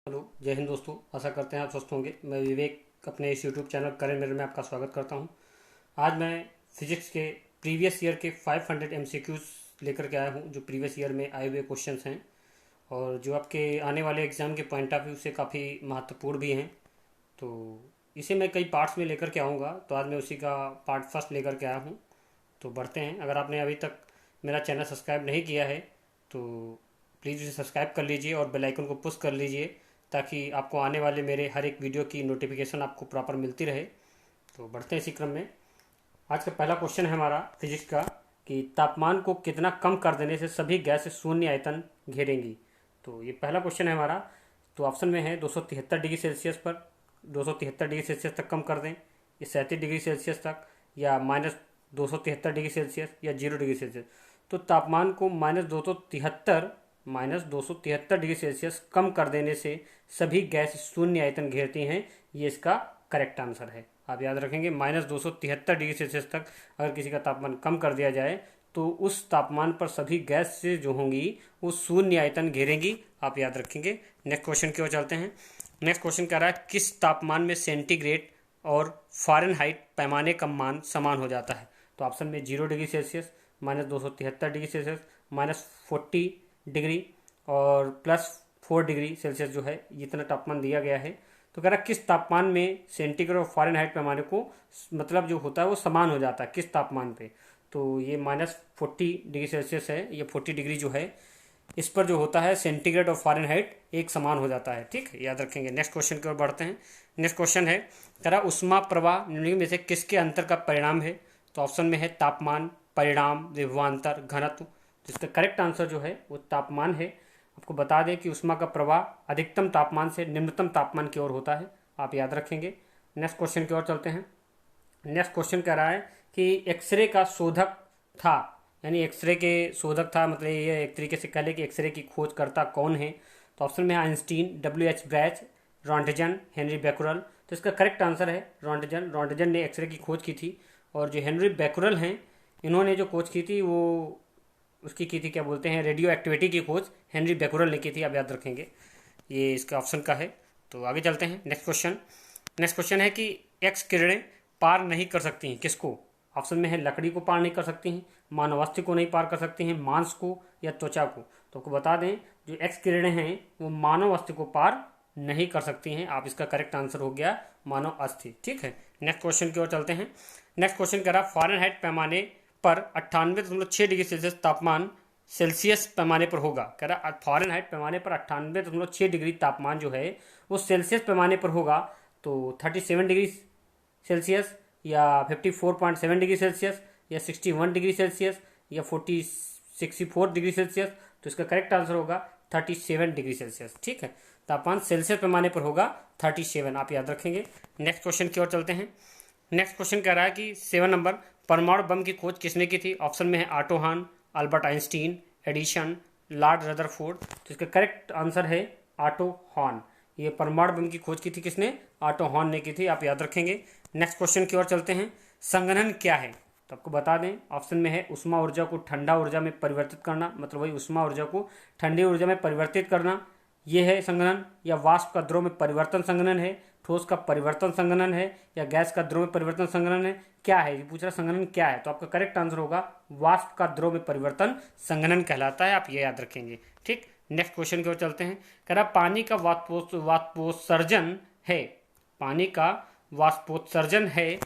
Hello, जय हिंद दोस्तों। आशा करते हैं आप स्वस्थ होंगे। मैं विवेक अपने इस यूट्यूब चैनल करें मेरे में आपका स्वागत करता हूं। आज मैं फिजिक्स के प्रीवियस ईयर के 500 एमसीक्यूज लेकर के आया हूं, जो प्रीवियस ईयर में आए हुए क्वेश्चंस हैं और जो आपके आने वाले एग्ज़ाम के पॉइंट ऑफ व्यू से काफ़ी महत्वपूर्ण भी हैं। तो इसे मैं कई पार्ट्स में लेकर के आऊँगा, तो आज मैं उसी का पार्ट फर्स्ट लेकर के आया हूँ। तो बढ़ते हैं। अगर आपने अभी तक मेरा चैनल सब्सक्राइब नहीं किया है तो प्लीज़ उसे सब्सक्राइब कर लीजिए और बेल आइकन को पुश कर लीजिए, ताकि आपको आने वाले मेरे हर एक वीडियो की नोटिफिकेशन आपको प्रॉपर मिलती रहे। तो बढ़ते हैं इसी क्रम में। आज का पहला क्वेश्चन है हमारा फिजिक्स का कि तापमान को कितना कम कर देने से सभी गैस शून्य आयतन घेरेंगी। तो ये पहला क्वेश्चन है हमारा। तो ऑप्शन में है 273 डिग्री सेल्सियस पर 273 डिग्री सेल्सियस तक कम कर दें, या 37 डिग्री सेल्सियस तक, या -273 डिग्री सेल्सियस, या 0 डिग्री सेल्सियस। तो तापमान को -273 डिग्री सेल्सियस कम कर देने से सभी गैस शून्य आयतन घेरती हैं। ये इसका करेक्ट आंसर है। आप याद रखेंगे, -273 डिग्री सेल्सियस तक अगर किसी का तापमान कम कर दिया जाए तो उस तापमान पर सभी गैस से जो होंगी वो शून्य आयतन घेरेंगी। आप याद रखेंगे। नेक्स्ट क्वेश्चन की ओर चलते हैं। नेक्स्ट क्वेश्चन कह रहा है किस तापमान में सेंटीग्रेड और फ़ारेनहाइट पैमाने का मान समान हो जाता है। तो ऑप्शन में 0 degree Celsius, -273 degree Celsius, -40 degree और +4 डिग्री सेल्सियस जो है, इतना तापमान दिया गया है। तो कह रहा किस तापमान में सेंटीग्रेड और फ़ारेनहाइट पैमाने को मतलब जो होता है वो समान हो जाता है, किस तापमान पे। तो ये -40 डिग्री सेल्सियस है, ये 40 डिग्री जो है इस पर जो होता है सेंटीग्रेड और फ़ारेनहाइट एक समान हो जाता है। ठीक है, याद रखेंगे। नेक्स्ट क्वेश्चन की ओर बढ़ते हैं। नेक्स्ट क्वेश्चन है कह रहा ऊष्मा प्रवाह निम्नलिखित में से किसके अंतर का परिणाम है। तो ऑप्शन में है तापमान, परिणाम, विभवांतर, घनत्व। तो इसका करेक्ट आंसर जो है वो तापमान है। आपको बता दें कि ऊष्मा का प्रवाह अधिकतम तापमान से निम्नतम तापमान की ओर होता है। आप याद रखेंगे। नेक्स्ट क्वेश्चन की ओर चलते हैं। नेक्स्ट क्वेश्चन कह रहा है कि एक्सरे का शोधक था, यानी एक्सरे के शोधक था, मतलब ये एक तरीके से कह ले कि एक्सरे की खोजकर्ता कौन है। तो ऑप्शन में है Einstein, W H Bragg, Roentgen, Henry Becquerel. तो इसका करेक्ट आंसर है रॉन्टजन। रॉन्टजन ने एक्सरे की खोज की थी। और जो हेनरी बैकुरल हैं, इन्होंने जो खोज की थी वो उसकी की थी, क्या बोलते हैं, रेडियो एक्टिविटी की खोज हेनरी बैकुरल ने की थी। आप याद रखेंगे, ये इसका ऑप्शन का है। तो आगे चलते हैं। Next question. नेक्स्ट क्वेश्चन है कि एक्स किरणें पार नहीं कर सकती हैं किसको। ऑप्शन में है लकड़ी को पार नहीं कर सकती हैं, मानव अस्थि को नहीं पार कर सकती हैं, मांस को, या त्वचा को। तो आपको बता दें जो एक्स किरणें हैं वो मानव अस्थि को पार नहीं कर सकती हैं। आप इसका करेक्ट आंसर हो गया मानव अस्थि। ठीक है, नेक्स्ट क्वेश्चन की ओर चलते हैं। नेक्स्ट क्वेश्चन कह रहा फ़ारेनहाइट पैमाने पर 98.6 डिग्री सेल्सियस तापमान सेल्सियस पैमाने पर होगा। कह रहा फ़ारेनहाइट पैमाने पर 98.6 डिग्री तापमान जो है वो सेल्सियस पैमाने पर होगा। तो 37 डिग्री सेल्सियस, या 54.7 डिग्री सेल्सियस, या 61 डिग्री सेल्सियस, या 64 डिग्री सेल्सियस। तो इसका करेक्ट आंसर होगा 37 डिग्री सेल्सियस। ठीक है, तापमान सेल्सियस पैमाने पर होगा 37। आप याद रखेंगे। नेक्स्ट क्वेश्चन की ओर चलते हैं। नेक्स्ट क्वेश्चन कह रहा है कि 7 नंबर, परमाणु बम की खोज किसने की थी। ऑप्शन में है Otto Hahn, Albert Einstein, Edison, Lord Rutherford. तो इसका करेक्ट आंसर है ऑटो हॉर्न। ये परमाणु बम की खोज की थी किसने, ऑटो हॉर्न ने की थी। आप याद रखेंगे। नेक्स्ट क्वेश्चन की ओर चलते हैं। संघनन क्या है। तो आपको बता दें ऑप्शन में है उष्मा ऊर्जा को ठंडा ऊर्जा में परिवर्तित करना, मतलब वही उष्मा ऊर्जा को ठंडी ऊर्जा में परिवर्तित करना, ये है संघनन। या वाष्प का द्रव में परिवर्तन संघनन है, ठोस का परिवर्तन संघनन है, या गैस का द्रव में परिवर्तन संघनन है, क्या है ये पूछ रहा, संघनन क्या है। तो आपका करेक्ट आंसर होगा वाष्प का द्रव में परिवर्तन संघनन कहलाता है। आप ये याद रखेंगे। ठीक, नेक्स्ट क्वेश्चन की ओर चलते हैं। कह रहा पानी का वाष्पोत्सर्जन है, पानी का वाष्पोत्सर्जन है।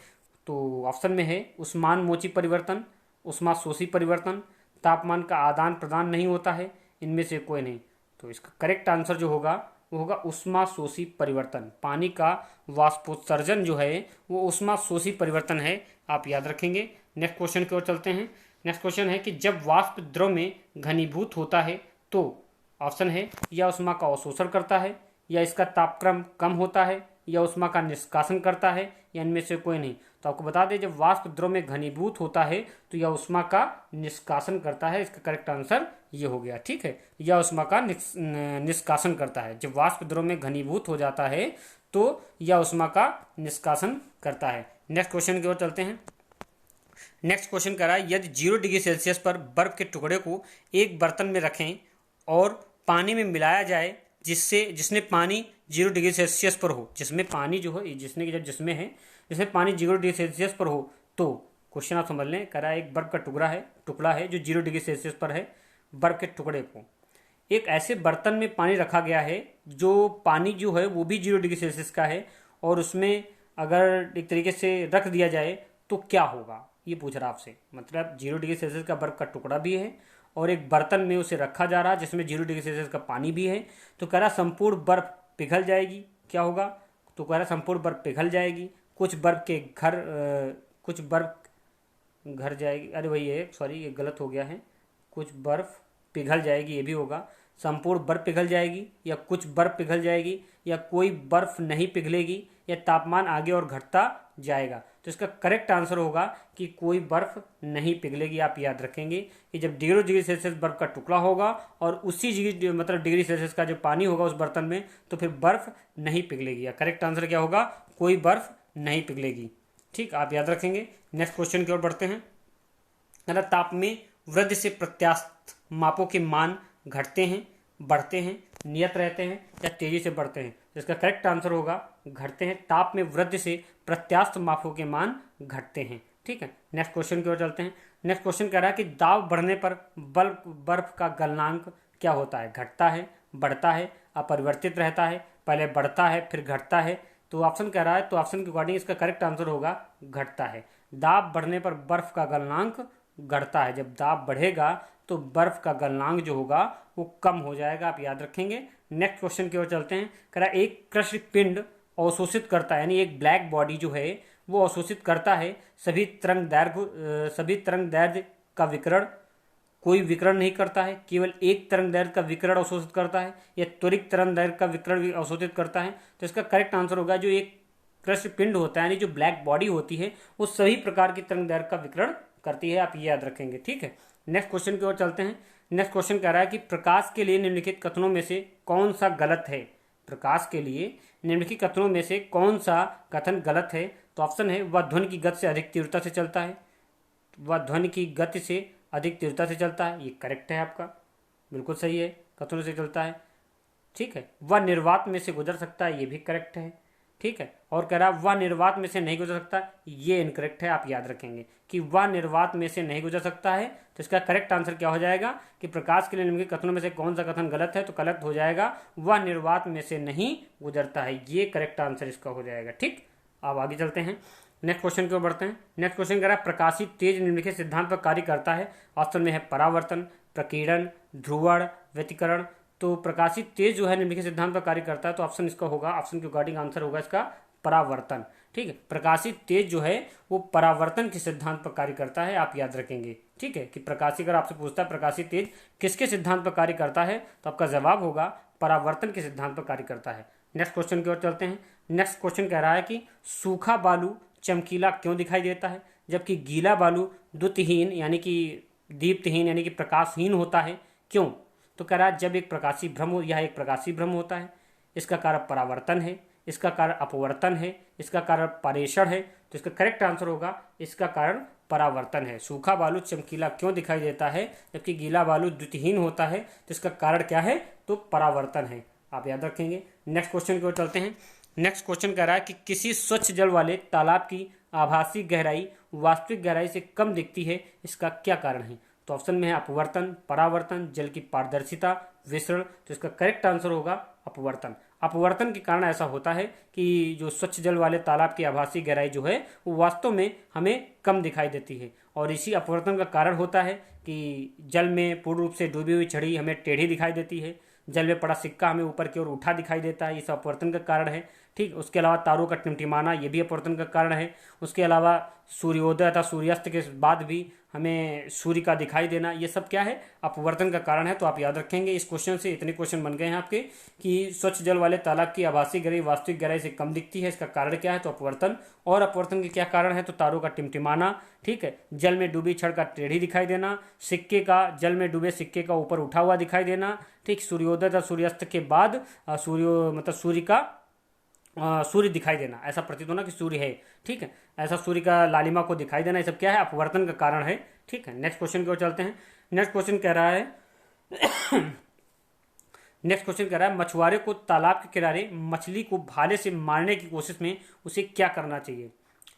तो ऑप्शन में है उष्मान मोची परिवर्तन, उष्मा शोषी परिवर्तन, तापमान का आदान प्रदान नहीं होता है, इनमें से कोई नहीं। तो इसका करेक्ट आंसर जो होगा वो होगा उष्मा शोषी परिवर्तन। पानी का वाष्पोत्सर्जन जो है वो उष्मा शोषी परिवर्तन है। आप याद रखेंगे। नेक्स्ट क्वेश्चन की ओर चलते हैं। नेक्स्ट क्वेश्चन है कि जब वाष्प द्रव में घनीभूत होता है तो ऑप्शन है या उष्मा का अवशोषण करता है, या इसका तापक्रम कम होता है, या उष्मा का निष्कासन करता है, या इनमें से कोई नहीं। तो आपको बता दें जब वाष्प द्रव में घनीभूत होता है तो यह उष्मा का निष्कासन करता है। इसका करेक्ट आंसर ये हो गया। ठीक है, यह उष्मा का निष्कासन करता है। जब वाष्प द्रव में घनीभूत हो जाता है तो यह उष्मा का निष्कासन करता है। नेक्स्ट क्वेश्चन की ओर चलते हैं। नेक्स्ट क्वेश्चन कह रहा है यदि 0 डिग्री सेल्सियस पर बर्फ के टुकड़े को एक बर्तन में रखें और पानी में मिलाया जाए जिसमें पानी 0 डिग्री सेल्सियस पर हो, जिसमें पानी जो है जिसमें है, जिसमें पानी 0 डिग्री सेल्सियस पर हो, तो क्वेश्चन आप समझ लें, कह रहा है एक बर्फ का टुकड़ा है जो 0 डिग्री सेल्सियस पर है, बर्फ के टुकड़े को एक ऐसे बर्तन में पानी रखा गया है जो पानी जो है वो भी 0 डिग्री सेल्सियस का है, और उसमें अगर एक तरीके से रख दिया जाए तो क्या होगा, ये पूछ रहा आपसे। मतलब 0 डिग्री सेल्सियस का बर्फ का टुकड़ा भी है और एक बर्तन में उसे रखा जा रहा है जिसमें 0 डिग्री सेल्सियस का पानी भी है, तो कह रहा संपूर्ण बर्फ पिघल जाएगी, क्या होगा, तो कह रहा संपूर्ण बर्फ पिघल जाएगी, कुछ बर्फ घर जाएगी, अरे वही है, सॉरी ये गलत हो गया है, कुछ बर्फ पिघल जाएगी ये भी होगा, संपूर्ण बर्फ पिघल जाएगी या कुछ बर्फ पिघल जाएगी या कोई बर्फ नहीं पिघलेगी या तापमान आगे और घटता जाएगा। तो इसका करेक्ट आंसर होगा कि कोई बर्फ नहीं पिघलेगी। आप याद रखेंगे कि जब 0 डिग्री सेल्सियस बर्फ का टुकड़ा होगा और उसी डिग्री सेल्सियस का जो पानी होगा उस बर्तन में, तो फिर बर्फ नहीं पिघलेगी। या करेक्ट आंसर क्या होगा, कोई बर्फ नहीं पिघलेगी। ठीक, आप याद रखेंगे। नेक्स्ट क्वेश्चन की ओर बढ़ते हैं। ताप में वृद्धि से प्रत्यास्थ मापों के मान घटते हैं, बढ़ते हैं, नियत रहते हैं या तेजी से बढ़ते हैं। इसका करेक्ट आंसर होगा घटते हैं। ताप में वृद्धि से प्रत्यास्थ मापों के मान घटते हैं। ठीक है, नेक्स्ट क्वेश्चन की ओर चलते हैं। नेक्स्ट क्वेश्चन कह रहा है कि दाब बढ़ने पर बर्फ का गलनांक क्या होता है, घटता है, बढ़ता है, अपरिवर्तित रहता है, पहले बढ़ता है फिर घटता है। तो ऑप्शन कह रहा है, तो ऑप्शन के अकॉर्डिंग इसका करेक्ट आंसर होगा घटता है। दाब बढ़ने पर बर्फ का गलनांक घटता है। जब दाब बढ़ेगा तो बर्फ का गलनांक जो होगा वो कम हो जाएगा। आप याद रखेंगे। नेक्स्ट क्वेश्चन की ओर चलते हैं। कह रहा है एक कृष्ण पिंड अवशोषित करता है, यानी एक ब्लैक बॉडी जो है वो अवशोषित करता है सभी तरंग दैर्घ्य का विकिरण, कोई विकिरण नहीं करता है, केवल एक तरंग दैर्घ्य का विकिरण अवशोषित करता है, या त्वरित तरंग दैर्घ्य का विकिरण भी अवशोषित करता है। तो इसका करेक्ट आंसर होगा जो एक कृष्ण पिंड होता है, यानी जो ब्लैक बॉडी होती है, वो सभी प्रकार की तरंग दैर्घ्य का विकिरण करती है। आप ये याद रखेंगे। ठीक है, नेक्स्ट क्वेश्चन की ओर चलते हैं। नेक्स्ट क्वेश्चन कह रहा है कि प्रकाश के लिए निम्नलिखित कथनों में से कौन सा गलत है। प्रकाश के लिए निम्नलिखित कथनों में से कौन सा कथन गलत है। तो ऑप्शन है, वह ध्वनि की गति से अधिक तीव्रता से चलता है, वह ध्वनि की गति से अधिक तीव्रता से चलता है, ये करेक्ट है आपका, बिल्कुल सही है, कथनों से चलता है। ठीक है, वह निर्वात में से गुजर सकता है, ये भी करेक्ट है। ठीक है, और कह रहा है वह निर्वात में से नहीं गुजर सकता, ये इनकरेक्ट है। आप याद रखेंगे कि वह निर्वात में से नहीं गुजर सकता है। तो इसका करेक्ट आंसर क्या हो जाएगा कि प्रकाश के लिए निम्नलिखित कथनों में से कौन सा कथन गलत है। तो गलत हो जाएगा वह निर्वात में से नहीं गुजरता है, ये करेक्ट आंसर इसका हो जाएगा। ठीक, अब आगे चलते हैं। नेक्स्ट क्वेश्चन की ओर बढ़ते हैं। नेक्स्ट क्वेश्चन कह रहा है प्रकाशित तेज निम्नलिखित सिद्धांत पर कार्य करता है। ऑप्शन में है परावर्तन, प्रकीर्णन, ध्रुवण, व्यतिकरण। तो प्रकाशित तेज जो है निम्नलिखित सिद्धांत पर कार्य करता है, तो ऑप्शन इसका होगा, ऑप्शन के अकॉर्डिंग आंसर होगा इसका परावर्तन। ठीक है, प्रकाशित तेज जो है वो परावर्तन के सिद्धांत पर कार्य करता है। आप याद रखेंगे। ठीक है, कि प्रकाशित, अगर आपसे पूछता है प्रकाशित तेज किसके सिद्धांत पर कार्य करता है, तो आपका जवाब होगा परावर्तन के सिद्धांत पर कार्य करता है। नेक्स्ट क्वेश्चन की ओर चलते हैं। नेक्स्ट क्वेश्चन कह रहा है कि सूखा बालू चमकीला क्यों दिखाई देता है, जबकि गीला बालू द्युतिहीन यानी कि दीप्तहीन यानी कि प्रकाशहीन होता है, क्यों। तो कह रहा है जब एक प्रकाशी भ्रम, यह एक प्रकाशी भ्रम होता है, इसका कारण परावर्तन है, इसका कारण अपवर्तन है, इसका कारण परेषण है। तो इसका करेक्ट आंसर होगा इसका कारण परावर्तन है। सूखा बालू चमकीला क्यों दिखाई देता है जबकि गीला बालू द्युतिहीन होता है, तो इसका कारण क्या है, तो परावर्तन है। आप याद रखेंगे। नेक्स्ट क्वेश्चन की ओर चलते हैं। नेक्स्ट क्वेश्चन कह रहा है कि किसी स्वच्छ जल वाले तालाब की आभासी गहराई वास्तविक गहराई से कम दिखती है, इसका क्या कारण है। तो ऑप्शन में है अपवर्तन, परावर्तन, जल की पारदर्शिता, विसरण। तो इसका करेक्ट आंसर होगा अपवर्तन। अपवर्तन के कारण ऐसा होता है कि जो स्वच्छ जल वाले तालाब की आभासी गहराई जो है वो वास्तव में हमें कम दिखाई देती है, और इसी अपवर्तन का कारण होता है कि जल में पूर्ण रूप से डूबी हुई छड़ी हमें टेढ़ी दिखाई देती है, जल में पड़ा सिक्का हमें ऊपर की ओर उठा दिखाई देता है, ये सब अपवर्तन का कारण है। ठीक, उसके अलावा तारों का टिमटिमाना, ये भी अपवर्तन का कारण है। उसके अलावा सूर्योदय तथा सूर्यास्त के बाद भी हमें सूर्य का दिखाई देना, ये सब क्या है, अपवर्तन का कारण है। तो आप याद रखेंगे। इस क्वेश्चन से इतने क्वेश्चन बन गए हैं आपके कि स्वच्छ जल वाले तालाब की आभासी गहराई वास्तविक गहराई से कम दिखती है, इसका कारण क्या है, तो अपवर्तन। और अपवर्तन के क्या कारण है, तो तारों का टिमटिमाना, ठीक है, जल में डूबी छड़ का टेढ़ी दिखाई देना, सिक्के का, जल में डूबे सिक्के का ऊपर उठा हुआ दिखाई देना, ठीक, सूर्योदय तथा सूर्यास्त के बाद सूर्य दिखाई देना, ऐसा प्रतीत होना कि सूर्य है, ठीक है, ऐसा सूर्य का लालिमा को दिखाई देना, ये सब क्या है, अपवर्तन का कारण है। ठीक है, नेक्स्ट क्वेश्चन की ओर चलते हैं। नेक्स्ट क्वेश्चन कह रहा है नेक्स्ट क्वेश्चन कह रहा है मछुआरे को तालाब के किनारे मछली को भाले से मारने की कोशिश में उसे क्या करना चाहिए।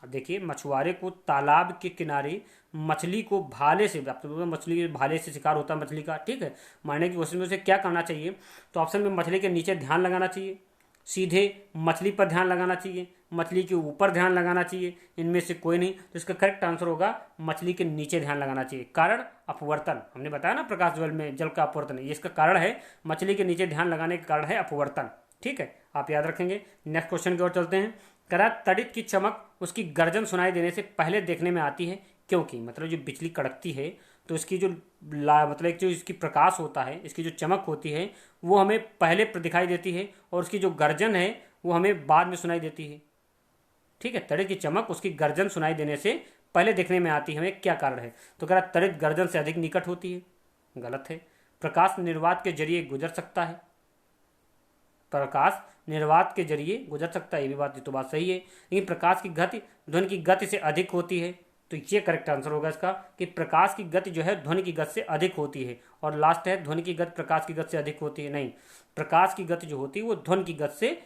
अब देखिए, मछुआरे को तालाब के किनारे मछली को भाले से, आप तो मछली भाले से शिकार होता है मछली का, ठीक है, मारने की कोशिश में उसे क्या करना चाहिए। तो ऑप्शन में मछली के नीचे ध्यान लगाना चाहिए, सीधे मछली पर ध्यान लगाना चाहिए, मछली के ऊपर ध्यान लगाना चाहिए, इनमें से कोई नहीं। तो इसका करेक्ट आंसर होगा मछली के नीचे ध्यान लगाना चाहिए। कारण अपवर्तन, हमने बताया ना प्रकाश जल में जल का अपवर्तन, ये इसका कारण है, मछली के नीचे ध्यान लगाने का कारण है अपवर्तन। ठीक है, आप याद रखेंगे। नेक्स्ट क्वेश्चन की ओर चलते हैं। करा तड़ित की चमक उसकी गर्जन सुनाई देने से पहले देखने में आती है, क्योंकि मतलब जो बिजली कड़कती है तो इसकी जो मतलब जो इसकी प्रकाश होता है, इसकी जो चमक होती है वो हमें पहले दिखाई देती है, और उसकी जो गर्जन है वो हमें बाद में सुनाई देती है। ठीक है, तड़ित की चमक उसकी गर्जन सुनाई देने से पहले देखने में आती है, हमें क्या कारण है। तो कह रहा तड़ित गर्जन से अधिक निकट होती है, गलत है। प्रकाश निर्वात के जरिए गुजर सकता है, प्रकाश निर्वात के जरिए गुजर सकता है, ये भी बात, ये तो बात सही है। लेकिन प्रकाश की गति ध्वनि की गति से अधिक होती है, तो ये करेक्ट आंसर होगा इसका कि प्रकाश की गति जो है ध्वनि की गति से अधिक होती है। और लास्ट है ध्वनि की गति प्रकाश की गति से अधिक होती है, नहीं, प्रकाश की गति जो होती है वो ध्वनि की गति से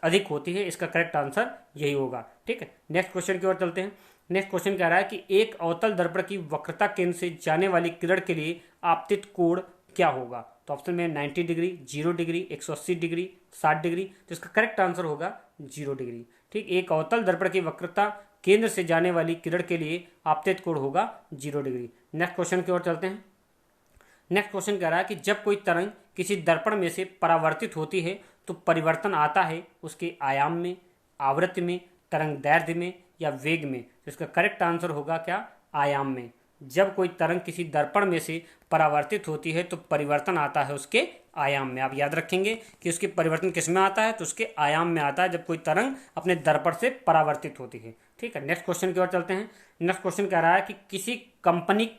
अधिक होती है। इसका करेक्ट आंसर यही होगा। ठीक है, नेक्स्ट क्वेश्चन की ओर चलते हैं। नेक्स्ट क्वेश्चन कह रहा है कि एक अवतल दर्पण की वक्रता केंद्र से जाने वाली किरण के लिए आपतित कोण क्या होगा। तो ऑप्शन में 90 डिग्री, 0 डिग्री, 180 डिग्री, 60 डिग्री। तो इसका करेक्ट आंसर होगा 0 डिग्री। ठीक, एक अवतल दर्पण की वक्रता केंद्र से जाने वाली किरण के लिए आपतित कोण होगा 0 डिग्री। नेक्स्ट क्वेश्चन की ओर चलते हैं। नेक्स्ट क्वेश्चन कह रहा है कि जब कोई तरंग किसी दर्पण में से परावर्तित होती है तो परिवर्तन आता है उसके आयाम में, आवृत्ति में, तरंग दैर्ध्य में या वेग में। तो इसका करेक्ट आंसर होगा क्या, आयाम में। जब कोई तरंग किसी दर्पण में से परावर्तित होती है तो परिवर्तन आता है उसके आयाम में। आप याद रखेंगे कि उसके परिवर्तन किस में आता है, तो उसके आयाम में आता है जब कोई तरंग अपने दर्पण से परावर्तित होती है। ठीक है, नेक्स्ट क्वेश्चन की ओर चलते हैं। नेक्स्ट क्वेश्चन कह रहा है कि किसी कंपनी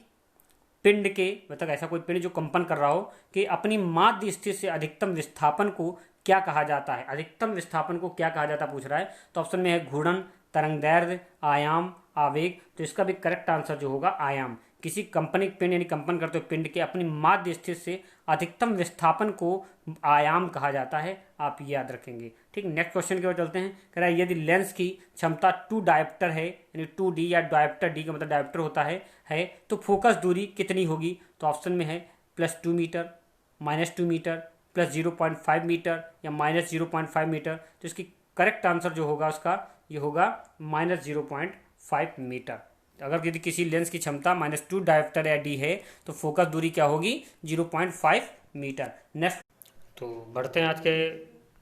पिंड के, मतलब ऐसा कोई पिंड जो कंपन कर रहा हो, कि अपनी माध्य स्थिति से अधिकतम विस्थापन को क्या कहा जाता है। अधिकतम विस्थापन को क्या कहा जाता है पूछ रहा है। तो ऑप्शन में है घूर्णन, तरंग दैर्ध्य, आयाम, आवेग। तो इसका भी करेक्ट आंसर जो होगा आयाम। किसी कंपनिक पिंड यानी कंपन करते हुए पिंड के अपनी माध्य स्थिति से अधिकतम विस्थापन को आयाम कहा जाता है, आप याद रखेंगे। ठीक, नेक्स्ट क्वेश्चन की ओर चलते हैं। कह रहा है यदि लेंस की क्षमता 2 डायोप्टर है, यानी 2D या डायोप्टर, डी का मतलब डायोप्टर होता है तो फोकस दूरी कितनी होगी। तो ऑप्शन में है +2 मीटर, -2 मीटर, +0.5 मीटर या -0.5 मीटर। तो इसकी करेक्ट आंसर जो होगा उसका ये होगा -0.5 मीटर। अगर यदि किसी लेंस की क्षमता -2 डायोप्टर या डी है तो फोकस दूरी क्या होगी, 0.5 मीटर। नेक्स्ट, तो बढ़ते हैं आज के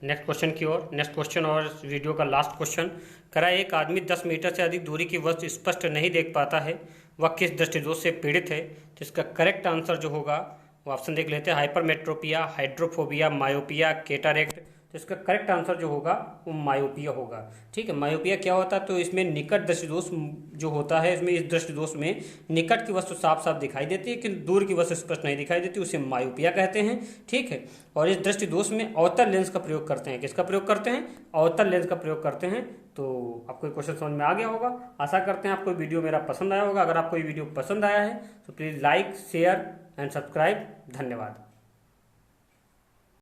नेक्स्ट क्वेश्चन की ओर। नेक्स्ट क्वेश्चन और वीडियो का लास्ट क्वेश्चन करा, एक आदमी 10 मीटर से अधिक दूरी की वस्तु स्पष्ट नहीं देख पाता है, वह किस दृष्टिदोष से पीड़ित है। तो इसका करेक्ट आंसर जो होगा वो ऑप्शन देख लेते हैं, हाइपरमेट्रोपिया, हाइड्रोफोबिया, मायोपिया, कैटारेक्ट। तो इसका करेक्ट आंसर जो होगा वो मायोपिया होगा। ठीक है, मायोपिया क्या होता है, तो इसमें निकट दृष्टिदोष जो होता है, इसमें इस दृष्टिदोष में निकट की वस्तु साफ साफ दिखाई देती है किंतु दूर की वस्तु स्पष्ट नहीं दिखाई देती, उसे मायोपिया कहते हैं। ठीक है, और इस दृष्टिदोष में अवतल लेंस का प्रयोग करते हैं। किसका प्रयोग करते हैं, अवतल लेंस का प्रयोग करते हैं। तो आपको क्वेश्चन समझ में आ गया होगा। आशा करते हैं आपको वीडियो मेरा पसंद आया होगा। अगर आपको ये वीडियो पसंद आया है तो please like, share and subscribe. धन्यवाद।